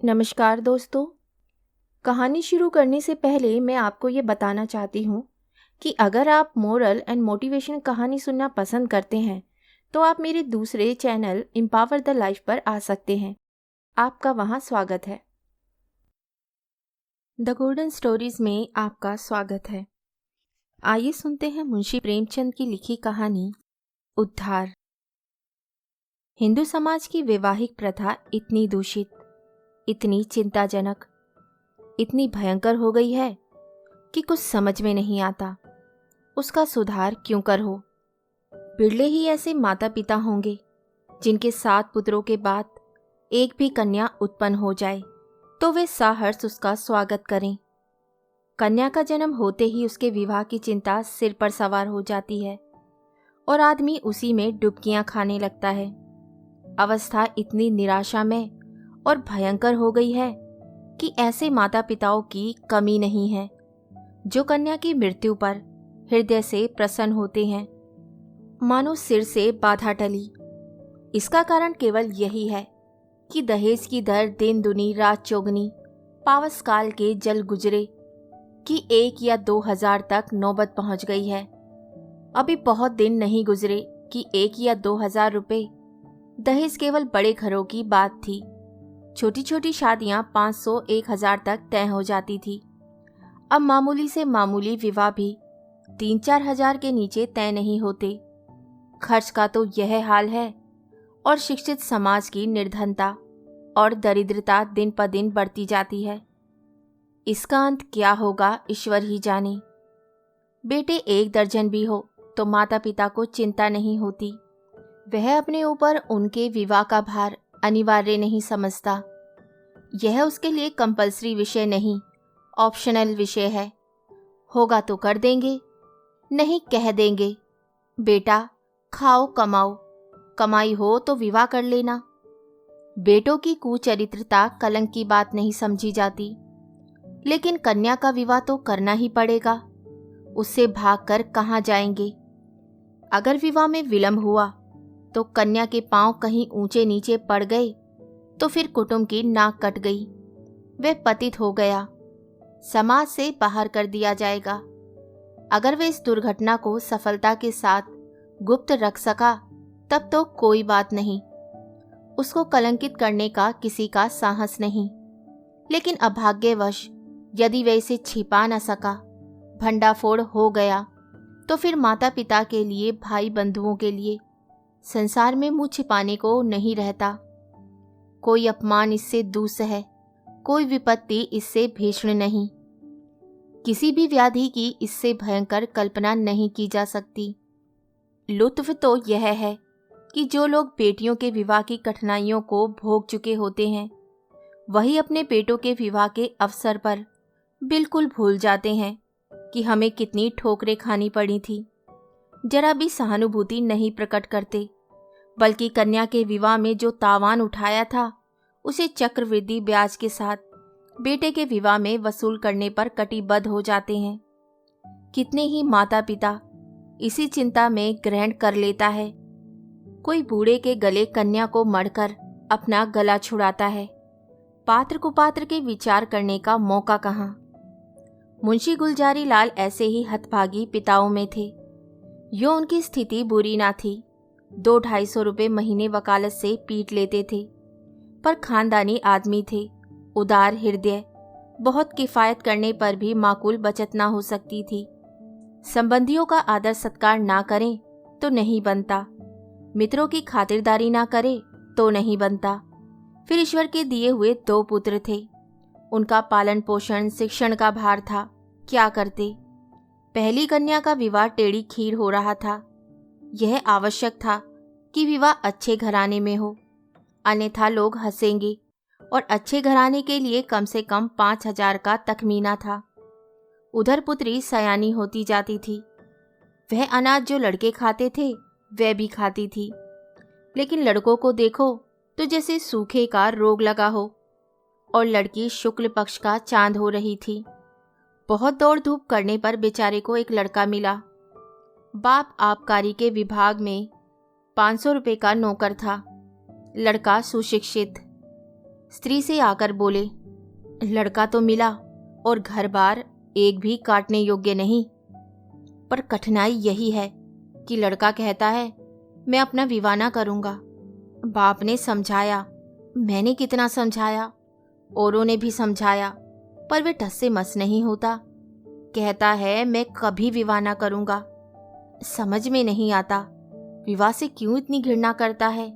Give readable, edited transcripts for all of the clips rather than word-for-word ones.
नमस्कार दोस्तों। कहानी शुरू करने से पहले मैं आपको ये बताना चाहती हूँ कि अगर आप मोरल एंड मोटिवेशन कहानी सुनना पसंद करते हैं तो आप मेरे दूसरे चैनल एम्पावर द लाइफ पर आ सकते हैं। आपका वहाँ स्वागत है। द गोल्डन स्टोरीज में आपका स्वागत है। आइए सुनते हैं मुंशी प्रेमचंद की लिखी कहानी उद्धार। हिंदू समाज की वैवाहिक प्रथा इतनी दूषित, इतनी चिंताजनक, इतनी भयंकर हो गई है कि कुछ समझ में नहीं आता उसका सुधार क्यों कर हो। बिरले ही ऐसे माता पिता होंगे जिनके 7 पुत्रों के बाद एक भी कन्या उत्पन्न हो जाए तो वे साहर्ष उसका स्वागत करें। कन्या का जन्म होते ही उसके विवाह की चिंता सिर पर सवार हो जाती है और आदमी उसी में डुबकियां खाने लगता है। अवस्था इतनी निराशामय और भयंकर हो गई है कि ऐसे माता पिताओं की कमी नहीं है जो कन्या की मृत्यु पर हृदय से प्रसन्न होते हैं, मानो सिर से बाधा टली। इसका कारण केवल यही है कि दहेज की दर दिन दुनी रात चौगनी, पावस काल के जल गुजरे कि 1 या 2 हजार तक नौबत पहुंच गई है। अभी बहुत दिन नहीं गुजरे कि 1 या 2 हजार रुपए दहेज केवल बड़े घरों की बात थी। छोटी छोटी शादियां 500-1 हजार तक तय हो जाती थी। अब मामूली से मामूली विवाह भी 3-4 हजार के नीचे तय नहीं होते। खर्च का तो यह हाल है और शिक्षित समाज की निर्धनता और दरिद्रता दिन पर दिन बढ़ती जाती है। इसका अंत क्या होगा ईश्वर ही जाने। बेटे 1 दर्जन भी हो तो माता पिता को चिंता नहीं होती। वह अपने ऊपर उनके विवाह का भार अनिवार्य नहीं समझता। यह उसके लिए कंपल्सरी विषय नहीं, ऑप्शनल विषय है। होगा तो कर देंगे, नहीं कह देंगे बेटा खाओ कमाओ, कमाई हो तो विवाह कर लेना। बेटों की कुचरित्रता कलंक की बात नहीं समझी जाती, लेकिन कन्या का विवाह तो करना ही पड़ेगा। उससे भागकर कहाँ जाएंगे। अगर विवाह में विलंब हुआ तो कन्या के पांव कहीं ऊंचे नीचे पड़ गए तो फिर कुटुंब की नाक कट गई, वे पतित हो गया, समाज से बाहर कर दिया जाएगा। अगर वे इस दुर्घटना को सफलता के साथ गुप्त रख सका तब तो कोई बात नहीं, उसको कलंकित करने का किसी का साहस नहीं। लेकिन अभाग्यवश यदि वे इसे छिपा न सका, भंडाफोड़ हो गया तो फिर माता पिता के लिए, भाई बंधुओं के लिए संसार में मुंह छिपाने को नहीं रहता। कोई अपमान इससे दूसरा है, कोई विपत्ति इससे भीषण नहीं, किसी भी व्याधि की इससे भयंकर कल्पना नहीं की जा सकती। लुत्फ तो यह है कि जो लोग बेटियों के विवाह की कठिनाइयों को भोग चुके होते हैं वही अपने बेटों के विवाह के अवसर पर बिल्कुल भूल जाते हैं कि हमें कितनी ठोकरें खानी पड़ी थी। जरा भी सहानुभूति नहीं प्रकट करते, बल्कि कन्या के विवाह में जो तावान उठाया था उसे चक्रवृद्धि ब्याज के साथ बेटे के विवाह में वसूल करने पर कटिबद्ध हो जाते हैं। कितने ही माता पिता इसी चिंता में ग्रहण कर लेता है। कोई बूढ़े के गले कन्या को मढ़कर अपना गला छुड़ाता है। पात्र कुपात्र के विचार करने का मौका कहाँ। मुंशी गुलजारी लाल ऐसे ही हतभागी पिताओं में थे। यो उनकी स्थिति बुरी ना थी, 200-250 रुपये महीने वकालत से पीट लेते थे, पर खानदानी आदमी थे, उदार हृदय, बहुत किफ़ायत करने पर भी माकूल बचत ना हो सकती थी। संबंधियों का आदर सत्कार ना करें तो नहीं बनता, मित्रों की खातिरदारी ना करे तो नहीं बनता। फिर ईश्वर के दिए हुए 2 पुत्र थे, उनका पालन पोषण शिक्षण का भार था। क्या करते। पहली कन्या का विवाह टेढ़ी खीर हो रहा था। यह आवश्यक था कि विवाह अच्छे घराने में हो, अन्यथा लोग हंसेंगे, और अच्छे घराने के लिए कम से कम 5,000 का तखमीना था। उधर पुत्री सयानी होती जाती थी। वह अनाज जो लड़के खाते थे वह भी खाती थी, लेकिन लड़कों को देखो तो जैसे सूखे का रोग लगा हो, और लड़की शुक्ल पक्ष का चांद हो रही थी। बहुत दौड़ धूप करने पर बेचारे को एक लड़का मिला। बाप आबकारी के विभाग में 500 रुपये का नौकर था। लड़का सुशिक्षित, स्त्री से आकर बोले, लड़का तो मिला और घर बार एक भी काटने योग्य नहीं, पर कठिनाई यही है कि लड़का कहता है मैं अपना विवाह ना करूँगा। बाप ने समझाया, मैंने कितना समझाया, औरों ने भी समझाया, पर वे टस से मस नहीं होता। कहता है मैं कभी विवाह ना करूँगा। समझ में नहीं आता विवाह से क्यों इतनी घृणा करता है।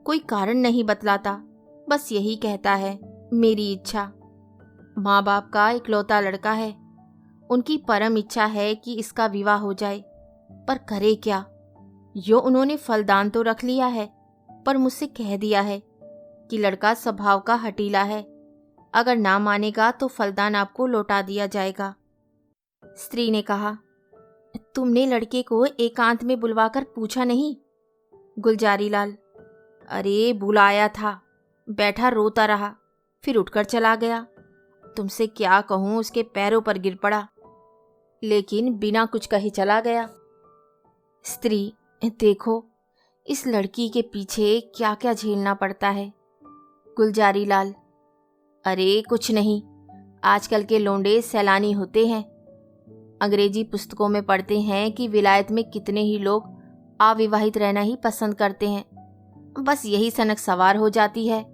कोई कारण नहीं बतलाता, बस यही कहता है मेरी इच्छा। माँ बाप का इकलौता लड़का है, उनकी परम इच्छा है कि इसका विवाह हो जाए, पर करे क्या। यो उन्होंने फलदान तो रख लिया है, पर मुझसे कह दिया है कि लड़का स्वभाव का हठीला है, अगर ना मानेगा तो फलदान आपको लौटा दिया जाएगा। स्त्री ने कहा, तुमने लड़के को एकांत में बुलवाकर पूछा नहीं? गुलजारी लाल, अरे बुलाया था, बैठा रोता रहा, फिर उठकर चला गया। तुमसे क्या कहूँ, उसके पैरों पर गिर पड़ा, लेकिन बिना कुछ कहे चला गया। स्त्री, देखो इस लड़की के पीछे क्या क्या झेलना पड़ता है। गुलजारी लाल, अरे कुछ नहीं, आजकल के लोंडे सैलानी होते हैं। अंग्रेजी पुस्तकों में पढ़ते हैं कि विलायत में कितने ही लोग अविवाहित रहना ही पसंद करते हैं। बस यही सनक सवार हो जाती है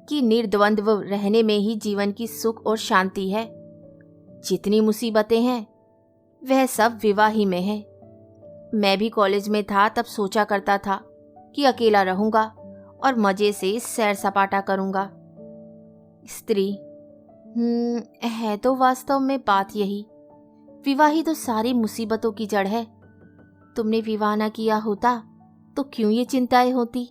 कि निर्द्वंद्व रहने में ही जीवन की सुख और शांति है। जितनी मुसीबतें हैं वह सब विवाह ही में है। मैं भी कॉलेज में था तब सोचा करता था कि अकेला रहूंगा और मजे से सैर सपाटा करूंगा। स्त्री, है तो वास्तव में बात यही। विवाह ही तो सारी मुसीबतों की जड़ है। तुमने विवाह ना किया होता तो क्यों ये चिंताएं होती।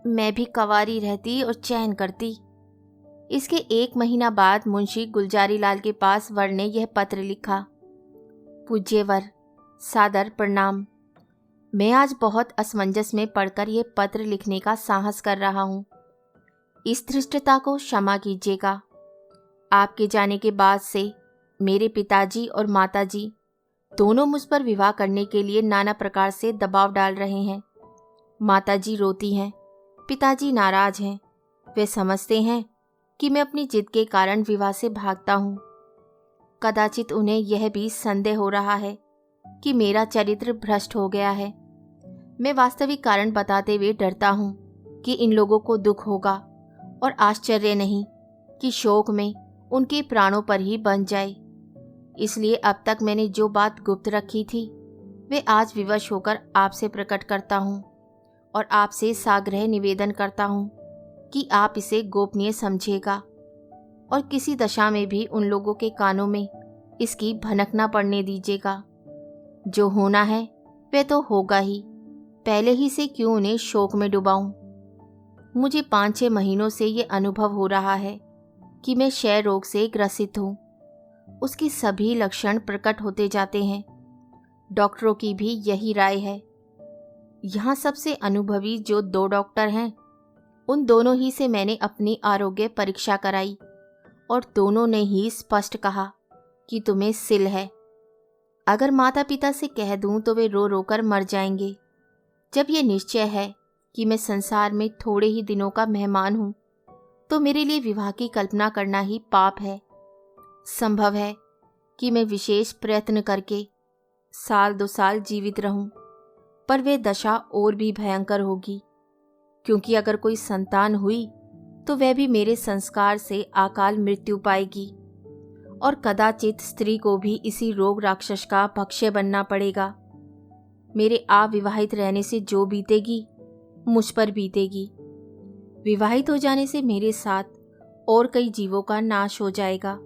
मैं भी कंवारी रहती और चैन करती। इसके 1 महीना बाद मुंशी गुलजारी लाल के पास वर ने यह पत्र लिखा। पूज्य वर, सादर प्रणाम। मैं आज बहुत असमंजस में पढ़कर यह पत्र लिखने का साहस कर रहा हूँ। इस धृष्टता को क्षमा कीजिएगा। आपके जाने के बाद से मेरे पिताजी और माताजी दोनों मुझ पर विवाह करने के लिए नाना प्रकार से दबाव डाल रहे हैं। माताजी रोती हैं, पिताजी नाराज हैं। वे समझते हैं कि मैं अपनी जिद के कारण विवाह से भागता हूँ। कदाचित उन्हें यह भी संदेह हो रहा है कि मेरा चरित्र भ्रष्ट हो गया है। मैं वास्तविक कारण बताते हुए डरता हूँ कि इन लोगों को दुख होगा और आश्चर्य नहीं कि शोक में उनके प्राणों पर ही बन जाए। इसलिए अब तक मैंने जो बात गुप्त रखी थी वे आज विवश होकर आपसे प्रकट करता हूँ और आपसे साग्रह निवेदन करता हूँ कि आप इसे गोपनीय समझिएगा और किसी दशा में भी उन लोगों के कानों में इसकी भनक न पड़ने दीजिएगा। जो होना है वह तो होगा ही, पहले ही से क्यों उन्हें शोक में डुबाऊं। मुझे 5-6 महीनों से ये अनुभव हो रहा है कि मैं क्षय रोग से ग्रसित हूँ। उसके सभी लक्षण प्रकट होते जाते हैं। डॉक्टरों की भी यही राय है। यहाँ सबसे अनुभवी जो 2 डॉक्टर हैं, उन दोनों ही से मैंने अपनी आरोग्य परीक्षा कराई और दोनों ने ही स्पष्ट कहा कि तुम्हें सिल है। अगर माता पिता से कह दूं तो वे रो रो कर मर जाएंगे। जब ये निश्चय है कि मैं संसार में थोड़े ही दिनों का मेहमान हूँ, तो मेरे लिए विवाह की कल्पना करना ही पाप है। संभव है कि मैं विशेष प्रयत्न करके 1-2 साल जीवित रहूं, पर वे दशा और भी भयंकर होगी, क्योंकि अगर कोई संतान हुई तो वह भी मेरे संस्कार से अकाल मृत्यु पाएगी और कदाचित स्त्री को भी इसी रोग राक्षस का भक्ष्य बनना पड़ेगा। मेरे अविवाहित रहने से जो बीतेगी मुझ पर बीतेगी। विवाहित हो जाने से मेरे साथ और कई जीवों का नाश हो जाएगा।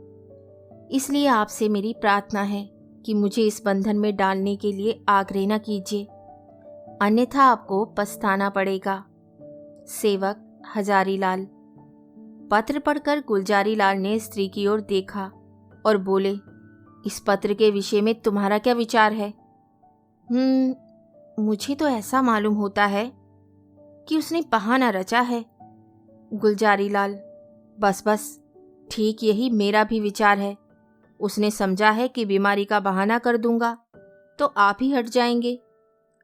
इसलिए आपसे मेरी प्रार्थना है कि मुझे इस बंधन में डालने के लिए आग्रह न कीजिए, अन्यथा आपको पछताना पड़ेगा। सेवक हजारी लाल। पत्र पढ़कर गुलजारी लाल ने स्त्री की ओर देखा और बोले, इस पत्र के विषय में तुम्हारा क्या विचार है? मुझे तो ऐसा मालूम होता है कि उसने बहाना रचा है। गुलजारी लाल, बस बस, ठीक यही मेरा भी विचार है। उसने समझा है कि बीमारी का बहाना कर दूंगा तो आप ही हट जाएंगे।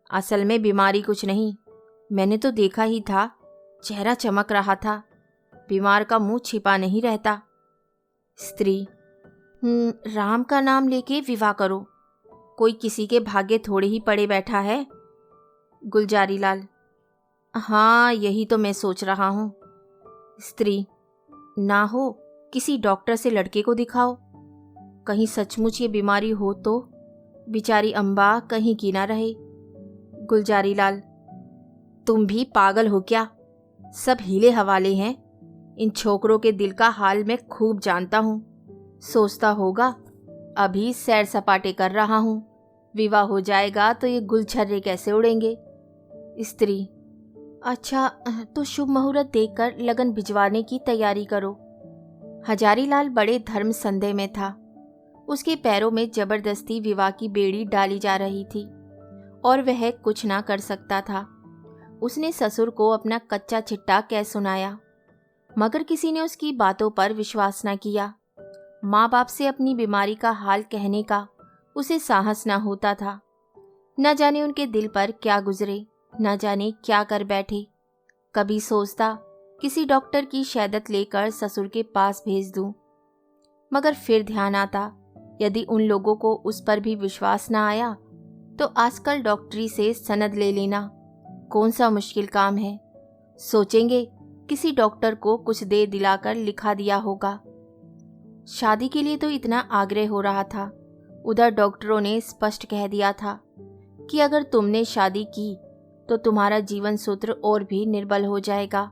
असल में बीमारी कुछ नहीं, मैंने तो देखा ही था, चेहरा चमक रहा था। बीमार का मुंह छिपा नहीं रहता। स्त्री: राम का नाम लेके विवाह करो, कोई किसी के भाग्य थोड़े ही पड़े बैठा है। गुलजारी लाल: हाँ, यही तो मैं सोच रहा हूँ। स्त्री: ना हो किसी डॉक्टर से लड़के को दिखाओ, कहीं सचमुच ये बीमारी हो तो बेचारी अम्बा कहीं की ना रहे। गुलजारी लाल: तुम भी पागल हो क्या? सब हीले हवाले हैं। इन छोकरों के दिल का हाल मैं खूब जानता हूँ। सोचता होगा अभी सैर सपाटे कर रहा हूँ, विवाह हो जाएगा तो ये गुलछर्रे कैसे उड़ेंगे। स्त्री: अच्छा, तो शुभ मुहूर्त देखकर लगन भिजवाने की तैयारी करो। हजारीलाल बड़े धर्म संदेह में था। उसके पैरों में जबरदस्ती विवाह की बेड़ी डाली जा रही थी और वह कुछ ना कर सकता था। उसने ससुर को अपना कच्चा चिट्ठा कह सुनाया, मगर किसी ने उसकी बातों पर विश्वास न किया। माँ बाप से अपनी बीमारी का हाल कहने का उसे साहस न होता था। न जाने उनके दिल पर क्या गुजरे, न जाने क्या कर बैठे। कभी सोचता किसी डॉक्टर की शहदत लेकर ससुर के पास भेज दूं, मगर फिर ध्यान आता यदि उन लोगों को उस पर भी विश्वास न आया तो आजकल डॉक्टरी से सनद ले लेना कौन सा मुश्किल काम है। सोचेंगे किसी डॉक्टर को कुछ दे दिलाकर लिखा दिया होगा। शादी के लिए तो इतना आग्रह हो रहा था, उधर डॉक्टरों ने स्पष्ट कह दिया था कि अगर तुमने शादी की तो तुम्हारा जीवन सूत्र और भी निर्बल हो जाएगा।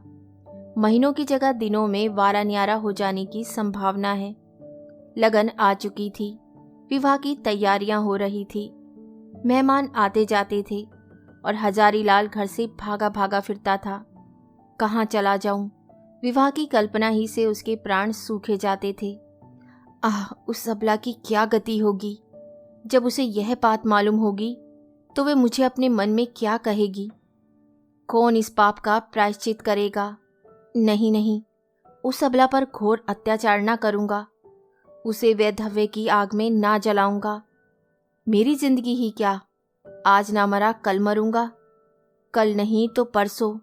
महीनों की जगह दिनों में वारा न्यारा हो जाने की संभावना है। लगन आ चुकी थी, विवाह की तैयारियां हो रही थी, मेहमान आते जाते थे और हजारीलाल घर से भागा भागा फिरता था। कहाँ चला जाऊं, विवाह की कल्पना ही से उसके प्राण सूखे जाते थे। उस अबला की क्या गति होगी जब उसे यह बात मालूम होगी तो वे मुझे अपने मन में क्या कहेगी। कौन इस पाप का प्रायश्चित करेगा? नहीं नहीं, उस अबला पर घोर अत्याचार ना करूंगा, उसे वैधव्य की आग में ना जलाऊंगा। मेरी जिंदगी ही क्या, आज ना मरा कल मरूंगा, कल नहीं तो परसों,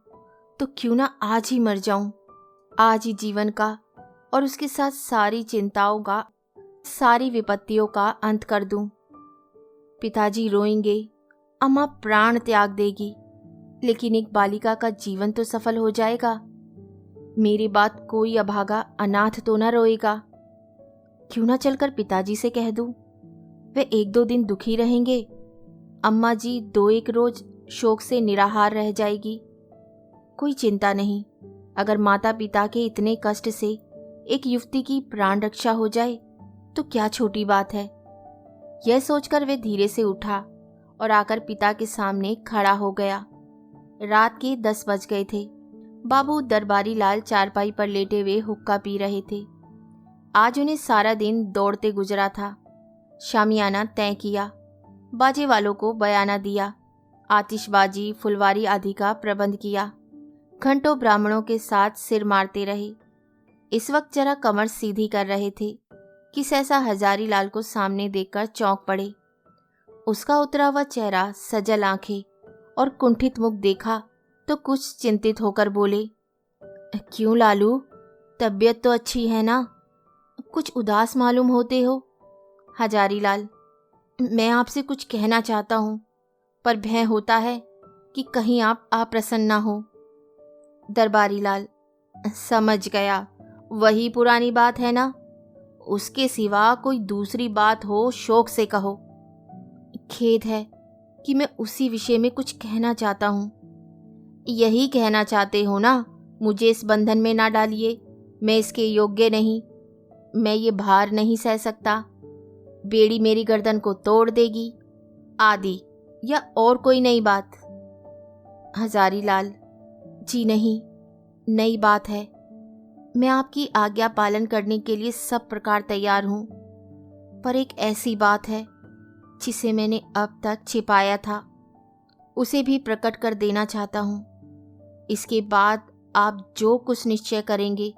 तो क्यों ना आज ही मर जाऊं। आज ही जीवन का और उसके साथ सारी चिंताओं का, सारी विपत्तियों का अंत कर दूं। पिताजी रोएंगे, अम्मा प्राण त्याग देगी, लेकिन एक बालिका का जीवन तो सफल हो जाएगा। मेरी बात कोई अभागा अनाथ तो ना रोएगा। क्यों ना चलकर पिताजी से कह दूं, वे एक दो दिन दुखी रहेंगे। अम्मा जी दो एक रोज शोक से निराहार रह जाएगी। कोई चिंता नहीं, अगर माता पिता के इतने कष्ट से एक युवती की प्राण रक्षा हो जाए तो क्या छोटी बात है। यह सोचकर वे धीरे से उठा और आकर पिता के सामने खड़ा हो गया। रात के 10 बज गए थे। बाबू दरबारी लाल चारपाई पर लेटे हुए हुक्का पी रहे थे। आज उन्हें सारा दिन दौड़ते गुजरा था। शामियाना तय किया, बाजे वालों को बयाना दिया, आतिशबाजी फुलवारी आदि का प्रबंध किया। घंटों ब्राह्मणों के साथ सिर मारते रहे। इस वक्त जरा कमर सीधी कर रहे थे कि सहसा हजारीलाल को सामने देखकर चौंक पड़े। उसका उतरा हुआ चेहरा, सजल आंखें और कुंठित मुख देखा तो कुछ चिंतित होकर बोले, क्यों लालू, तबीयत तो अच्छी है ना? कुछ उदास मालूम होते हो। हजारीलाल: मैं आपसे कुछ कहना चाहता हूँ, पर भय होता है कि कहीं आप अप्रसन्न हो। दरबारी लाल: समझ गया, वही पुरानी बात है ना? उसके सिवा कोई दूसरी बात हो शौक से कहो। खेद है कि मैं उसी विषय में कुछ कहना चाहता हूँ। यही कहना चाहते हो ना? मुझे इस बंधन में ना डालिए, मैं इसके योग्य नहीं, मैं ये भार नहीं सह सकता, बेड़ी मेरी गर्दन को तोड़ देगी, आदि या और कोई नई बात। हजारीलाल: जी नहीं, नई बात है। मैं आपकी आज्ञा पालन करने के लिए सब प्रकार तैयार हूँ, पर एक ऐसी बात है जिसे मैंने अब तक छिपाया था, उसे भी प्रकट कर देना चाहता हूँ। इसके बाद आप जो कुछ निश्चय करेंगे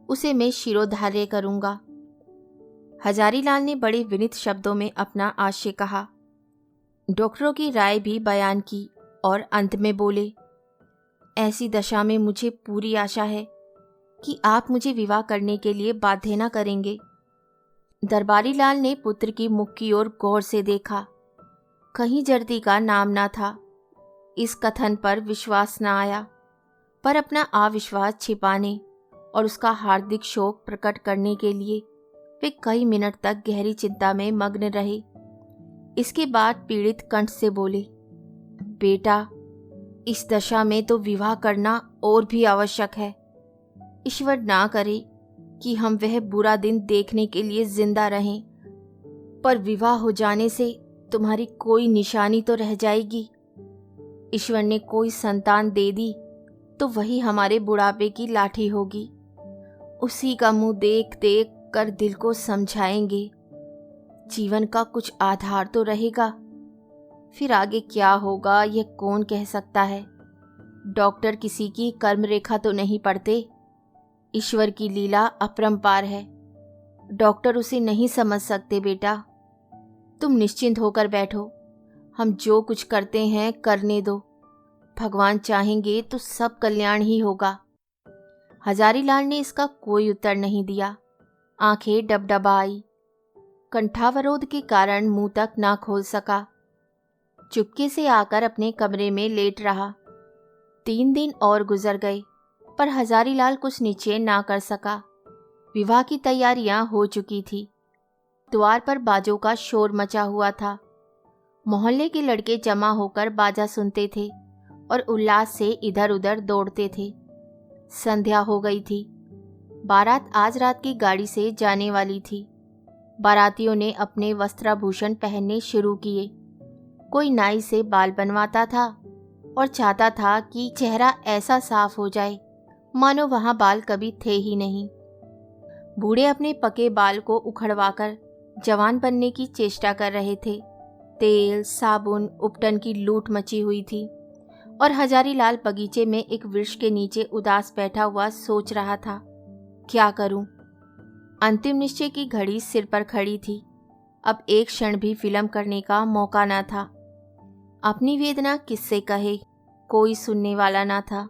उसे मैं शिरोधार्य करूँगा। हजारीलाल ने बड़े विनीत शब्दों में अपना आशय कहा, डॉक्टरों की राय भी बयान की और अंत में बोले, ऐसी दशा में मुझे पूरी आशा है कि आप मुझे विवाह करने के लिए बाध्य न करेंगे। दरबारी लाल ने पुत्र की मुख की ओर गौर से देखा। कहीं जर्दी का नाम ना था। इस कथन पर विश्वास न आया, पर अपना अविश्वास छिपाने और उसका हार्दिक शोक प्रकट करने के लिए वे कई मिनट तक गहरी चिंता में मग्न रहे। इसके बाद पीड़ित कंठ से बोले, बेटा, इस दशा में तो विवाह करना और भी आवश्यक है। ईश्वर ना करे कि हम वह बुरा दिन देखने के लिए जिंदा रहें, पर विवाह हो जाने से तुम्हारी कोई निशानी तो रह जाएगी। ईश्वर ने कोई संतान दे दी तो वही हमारे बुढ़ापे की लाठी होगी। उसी का मुंह देख देख कर दिल को समझाएंगे। जीवन का कुछ आधार तो रहेगा। फिर आगे क्या होगा यह कौन कह सकता है। डॉक्टर किसी की कर्म रेखा तो नहीं पढ़ते। ईश्वर की लीला अपरंपार है। डॉक्टर उसे नहीं समझ सकते। बेटा, तुम निश्चिंत होकर बैठो। हम जो कुछ करते हैं करने दो। भगवान चाहेंगे तो सब कल्याण ही होगा। हजारीलाल ने इसका कोई उत्तर नहीं दिया। आंखें डबडबा आई। कंठावरोध के कारण मुंह तक ना खोल सका। चुपके से आकर अपने कमरे में लेट रहा। 3 दिन और गुजर गए, पर हजारीलाल कुछ निश्चय ना कर सका। विवाह की तैयारियां हो चुकी थी। द्वार पर बाजों का शोर मचा हुआ था। मोहल्ले के लड़के जमा होकर बाजा सुनते थे और उल्लास से इधर उधर दौड़ते थे। संध्या हो गई थी। बारात आज रात की गाड़ी से जाने वाली थी। बारातियों ने अपने वस्त्राभूषण पहनने शुरू किए। कोई नाई से बाल बनवाता था और चाहता था कि चेहरा ऐसा साफ हो जाए मानो वहां बाल कभी थे ही नहीं। बूढ़े अपने पके बाल को उखड़वाकर जवान बनने की चेष्टा कर रहे थे। तेल, साबुन, उपटन की लूट मची हुई थी और हजारीलाल बगीचे में एक वृक्ष के नीचे उदास बैठा हुआ सोच रहा था, क्या करूं? अंतिम निश्चय की घड़ी सिर पर खड़ी थी। अब एक क्षण भी विलंब करने का मौका न था। अपनी वेदना किससे कहे, कोई सुनने वाला न था।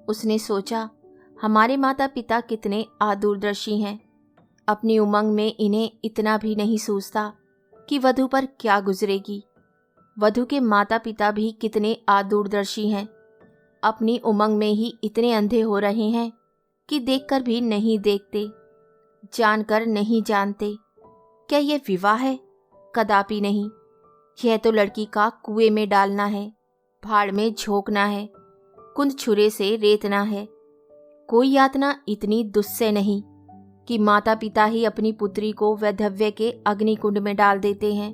उसने सोचा, हमारे माता पिता कितने अदूरदर्शी हैं। अपनी उमंग में इन्हें इतना भी नहीं सूझता कि वधू पर क्या गुजरेगी। वधू के माता पिता भी कितने अदूरदर्शी हैं। अपनी उमंग में ही इतने अंधे हो रहे हैं कि देखकर भी नहीं देखते, जानकर नहीं जानते। क्या यह विवाह है? कदापि नहीं। यह तो लड़की का कुएं में डालना है, भाड़ में झोंकना है, कुंद छुरे से रेतना है। कोई यातना इतनी दुस्सह नहीं कि माता पिता ही अपनी पुत्री को वैधव्य के अग्निकुंड में डाल देते हैं।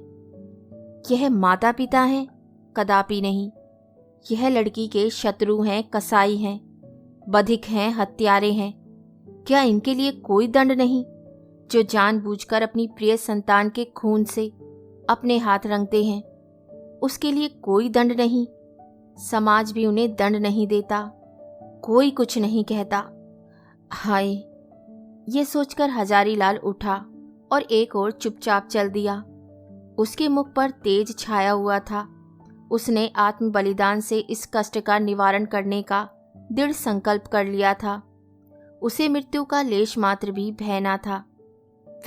यह माता पिता हैं? कदापि नहीं। यह लड़की के शत्रु हैं, कसाई हैं, बधिक हैं, हत्यारे हैं। क्या इनके लिए कोई दंड नहीं, जो जानबूझकर अपनी प्रिय संतान के खून से अपने हाथ रंगते हैं? उसके लिए कोई दंड नहीं। समाज भी उन्हें दंड नहीं देता, कोई कुछ नहीं कहता। हाय, ये सोचकर हजारीलाल उठा और एक ओर चुपचाप चल दिया। उसके मुख पर तेज छाया हुआ था। उसने आत्म बलिदान से इस कष्ट का निवारण करने का दृढ़ संकल्प कर लिया था। उसे मृत्यु का लेश मात्र भी भय न था।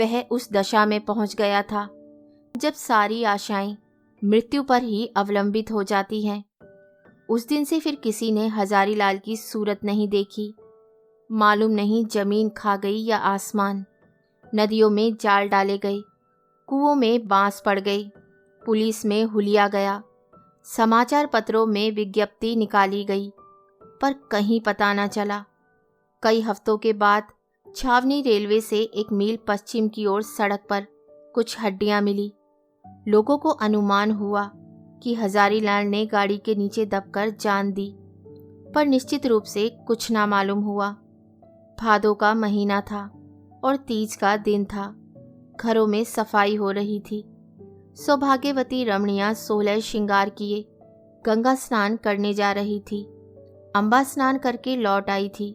वह उस दशा में पहुंच गया था जब सारी आशाएं मृत्यु पर ही अवलंबित हो जाती हैं। उस दिन से फिर किसी ने हजारीलाल की सूरत नहीं देखी। मालूम नहीं जमीन खा गई या आसमान। नदियों में जाल डाले गए, कुओं में बांस पड़ गई, पुलिस में हुलिया गया, समाचार पत्रों में विज्ञप्ति निकाली गई, पर कहीं पता न चला। कई हफ्तों के बाद छावनी रेलवे से 1 मील पश्चिम की ओर सड़क पर कुछ हड्डियां मिली। लोगों को अनुमान हुआ कि हजारीलाल ने गाड़ी के नीचे दबकर जान दी, पर निश्चित रूप से कुछ ना मालूम हुआ। भादों का महीना था और तीज का दिन था। घरों में सफाई हो रही थी। सौभाग्यवती रमणियां 16 श्रृंगार किए गंगा स्नान करने जा रही थी। अम्बा स्नान करके लौट आई थी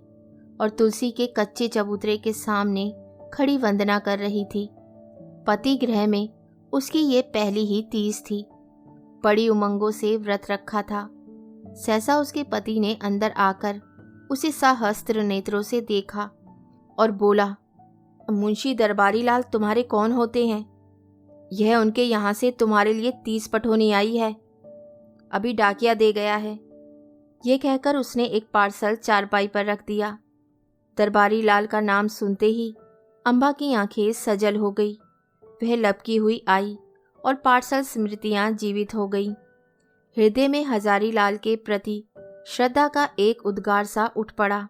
और तुलसी के कच्चे चबूतरे के सामने खड़ी वंदना कर रही थी। पति गृह में उसकी ये पहली ही तीज थी। बड़ी उमंगों से व्रत रखा था। सहसा उसके पति ने अंदर आकर उसे सहस्त्र नेत्रों से देखा और बोला, मुंशी दरबारी लाल तुम्हारे कौन होते हैं? यह उनके यहाँ से तुम्हारे लिए 30 पठोनी आई है, अभी डाकिया दे गया है। ये कहकर उसने एक पार्सल चारपाई पर रख दिया। दरबारी लाल का नाम सुनते ही अम्बा की आंखें सजल हो गई। वह लपकी हुई आई और पार्सल स्मृतियां जीवित हो गईं। हृदय में हजारी लाल के प्रति श्रद्धा का एक उद्गार सा उठ पड़ा।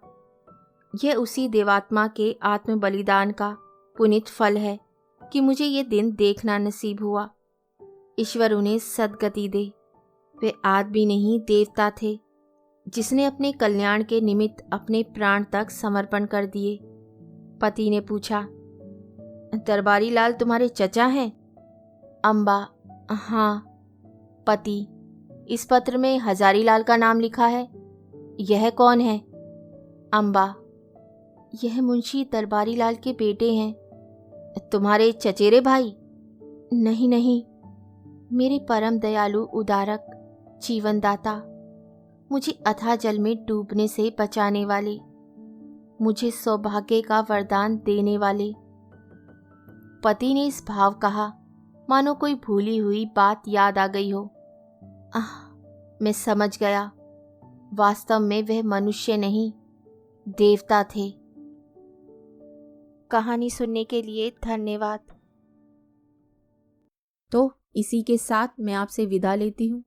यह उसी देवात्मा के आत्म बलिदान का पुनीत फल है कि मुझे ये दिन देखना नसीब हुआ। ईश्वर उन्हें सद्गति दे। वे आदमी नहीं देवता थे, जिसने अपने कल्याण के निमित्त अपने प्राण तक समर्पण कर दिए। पति ने पूछा, दरबारी लाल तुम्हारे चचा हैं? अम्बा, हाँ। पति, इस पत्र में हजारी लाल का नाम लिखा है, यह कौन है? अम्बा, यह मुंशी दरबारी लाल के बेटे हैं। तुम्हारे चचेरे भाई? नहीं नहीं, मेरे परम दयालु उदारक जीवनदाता, मुझे अथाह जल में डूबने से बचाने वाले, मुझे सौभाग्य का वरदान देने वाले। पति ने इस भाव कहा मानो कोई भूली हुई बात याद आ गई हो। मैं समझ गया, वास्तव में वह मनुष्य नहीं, देवता थे। कहानी सुनने के लिए धन्यवाद। तो इसी के साथ मैं आपसे विदा लेती हूँ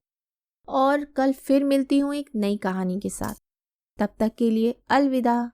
और कल फिर मिलती हूँ एक नई कहानी के साथ। तब तक के लिए अलविदा।